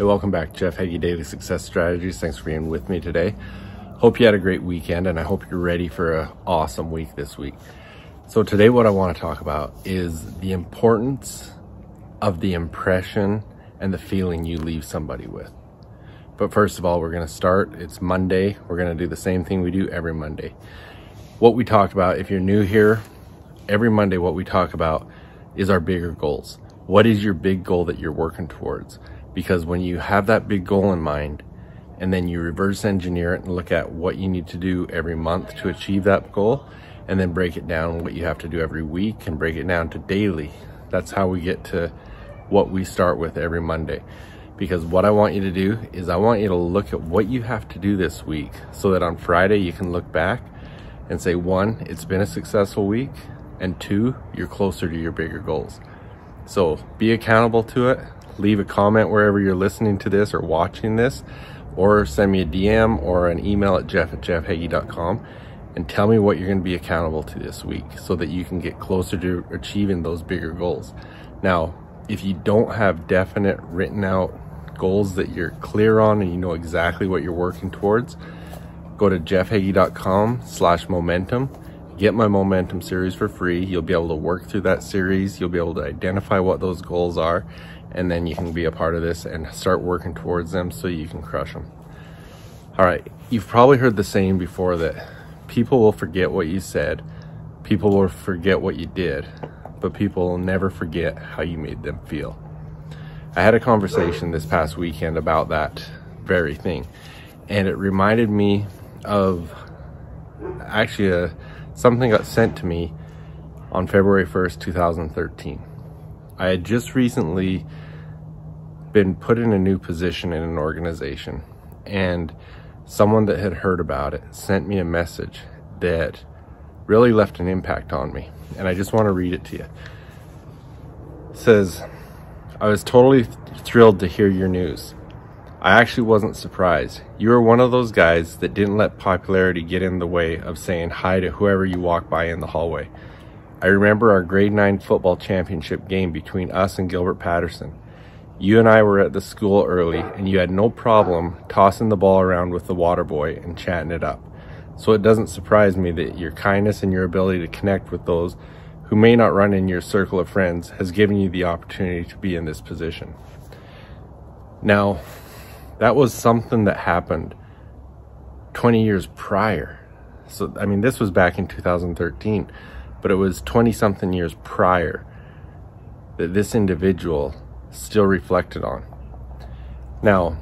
welcome back. Jeff Heggie, Daily Success Strategies. Thanks for being with me today. Hope you had a great weekend, and I hope you're ready for an awesome week this week. So today what I want to talk about is the importance of the impression and the feeling you leave somebody with. But first of all, we're going to start. It's Monday. We're going to do the same thing we do every Monday. What we talk about, if you're new here, every Monday what we talk about is our bigger goals. What is your big goal that you're working towards? Because when you have that big goal in mind and then you reverse engineer it and look at what you need to do every month to achieve that goal, and then break it down what you have to do every week and break it down to daily, that's how we get to what we start with every Monday. Because what I want you to do is I want you to look at what you have to do this week so that on Friday you can look back and say, one, it's been a successful week, and two, you're closer to your bigger goals. So be accountable to it. Leave a comment wherever you're listening to this or watching this, or send me a DM or an email at jeff@jeffheggie.com and tell me what you're going to be accountable to this week so that you can get closer to achieving those bigger goals. Now, if you don't have definite written out goals that you're clear on and you know exactly what you're working towards, go to jeffheggie.com/momentum. Get my momentum series for free. You'll be able to work through that series. You'll be able to identify what those goals are, and then you can be a part of this and start working towards them so you can crush them. All right, you've probably heard the saying before that people will forget what you said, people will forget what you did, but people will never forget how you made them feel. I had a conversation this past weekend about that very thing, and it reminded me of actually something got sent to me on February 1st, 2013. I had just recently been put in a new position in an organization, and someone that had heard about it sent me a message that really left an impact on me, and I just want to read it to you. It says, "I was totally thrilled to hear your news. I actually wasn't surprised. You were one of those guys that didn't let popularity get in the way of saying hi to whoever you walk by in the hallway. I remember our grade 9 football championship game between us and Gilbert Patterson. You and I were at the school early, and you had no problem tossing the ball around with the water boy and chatting it up. So it doesn't surprise me that your kindness and your ability to connect with those who may not run in your circle of friends has given you the opportunity to be in this position." Now, that was something that happened 20 years prior. So, I mean, this was back in 2013, but it was 20 something years prior that this individual still reflected on. Now,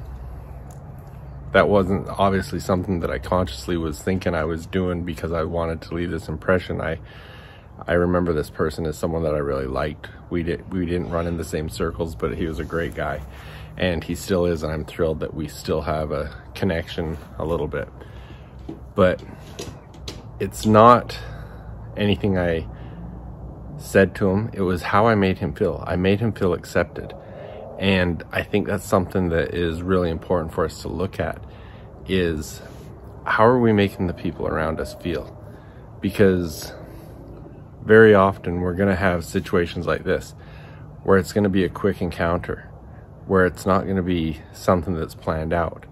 that wasn't obviously something that I consciously was thinking I was doing because I wanted to leave this impression. I remember this person as someone that I really liked. We didn't run in the same circles, but he was a great guy. And he still is, and I'm thrilled that we still have a connection a little bit. But it's not anything I said to him. It was how I made him feel. I made him feel accepted. And I think that's something that is really important for us to look at, is how are we making the people around us feel? Because very often we're going to have situations like this where it's going to be a quick encounter, where it's not going to be something that's planned out.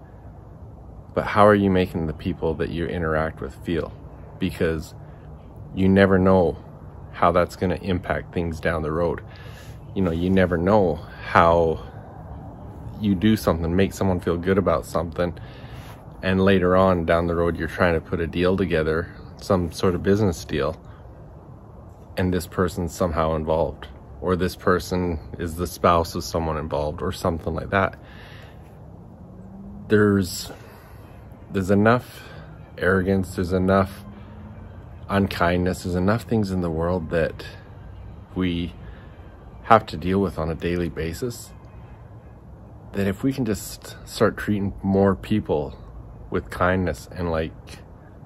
But how are you making the people that you interact with feel? Because you never know how that's going to impact things down the road. You know, you never know how you do something, make someone feel good about something, and later on down the road you're trying to put a deal together, some sort of business deal, and this person's somehow involved, or this person is the spouse of someone involved, or something like that. There's enough arrogance, there's enough unkindness, there's enough things in the world that we have to deal with on a daily basis, that if we can just start treating more people with kindness and like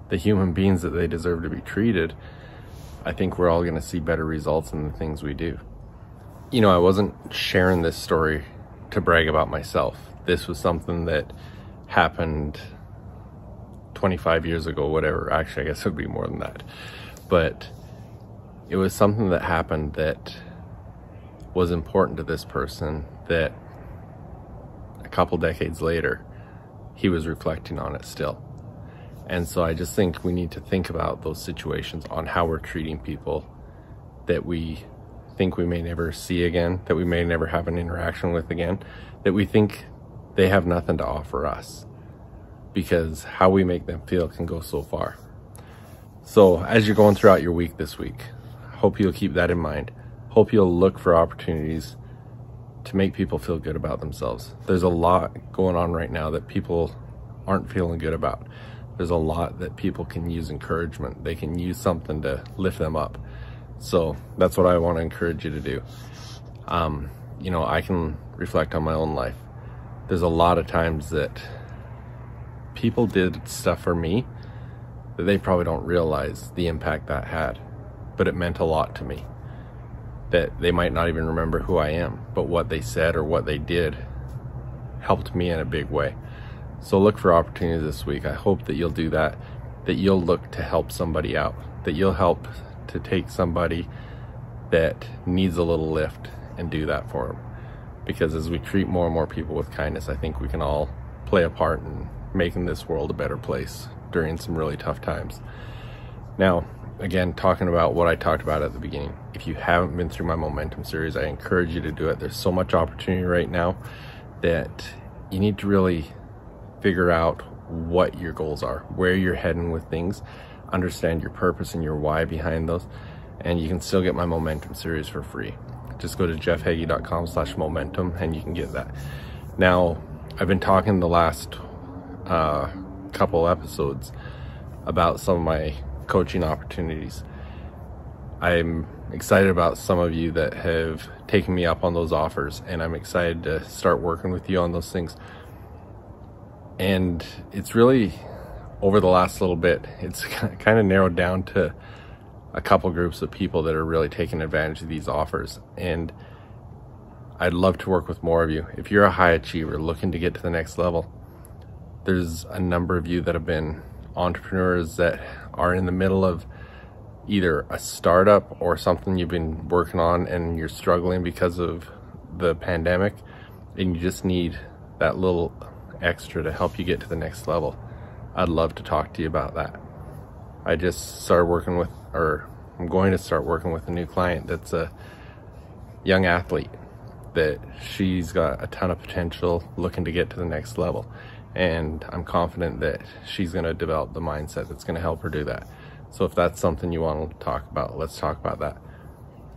the human beings that they deserve to be treated, I think we're all going to see better results in the things we do. You know, I wasn't sharing this story to brag about myself. This was something that happened 25 years ago, whatever. Actually, I guess it would be more than that. But it was something that happened that was important to this person, that couple decades later, he was reflecting on it still. And so I just think we need to think about those situations on how we're treating people that we think we may never see again, that we may never have an interaction with again, that we think they have nothing to offer us, because how we make them feel can go so far. So as you're going throughout your week this week, hope you'll keep that in mind. Hope you'll look for opportunities to make people feel good about themselves. There's a lot going on right now that people aren't feeling good about. There's a lot that people can use encouragement. They can use something to lift them up. So that's what I want to encourage you to do. You know, I can reflect on my own life. There's a lot of times that people did stuff for me that they probably don't realize the impact that had, but it meant a lot to me. That they might not even remember who I am, but what they said or what they did helped me in a big way. So look for opportunities this week. I hope that you'll do that, that you'll look to help somebody out, that you'll help to take somebody that needs a little lift and do that for them. Because as we treat more and more people with kindness, I think we can all play a part in making this world a better place during some really tough times. Now, again, talking about what I talked about at the beginning, if you haven't been through my Momentum series, I encourage you to do it. There's so much opportunity right now that you need to really figure out what your goals are, where you're heading with things, understand your purpose and your why behind those, and you can still get my Momentum series for free. Just go to jeffheggie.com/momentum and you can get that. Now, I've been talking the last couple episodes about some of my coaching opportunities. I'm excited about some of you that have taken me up on those offers, and I'm excited to start working with you on those things. And it's really, over the last little bit, it's kind of narrowed down to a couple groups of people that are really taking advantage of these offers. And I'd love to work with more of you. If you're a high achiever looking to get to the next level, there's a number of you that have been entrepreneurs that are in the middle of either a startup or something you've been working on and you're struggling because of the pandemic, and you just need that little extra to help you get to the next level. I'd love to talk to you about that. I just started working with, or I'm going to start working with a new client that's a young athlete that she's got a ton of potential, looking to get to the next level. And I'm confident that she's going to develop the mindset that's going to help her do that. So if that's something you want to talk about, let's talk about that.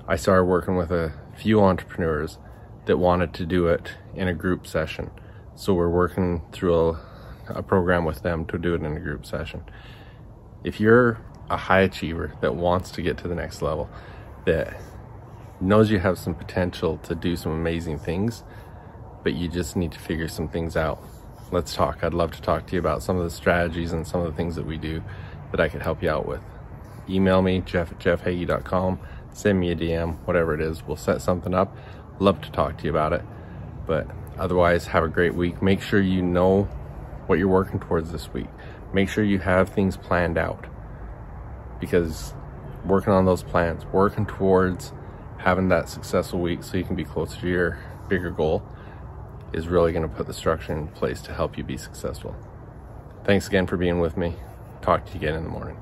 I started working with a few entrepreneurs that wanted to do it in a group session. So we're working through a program with them to do it in a group session. If you're a high achiever that wants to get to the next level, that knows you have some potential to do some amazing things, but you just need to figure some things out, let's talk. I'd love to talk to you about some of the strategies and some of the things that we do that I could help you out with. Email me, jeff@jeffheggie.com, send me a DM, whatever it is. We'll set something up. Love to talk to you about it. But otherwise, have a great week. Make sure you know what you're working towards this week. Make sure you have things planned out, because working on those plans, working towards having that successful week so you can be closer to your bigger goal, is really going to put the structure in place to help you be successful. Thanks again for being with me. Talk to you again in the morning.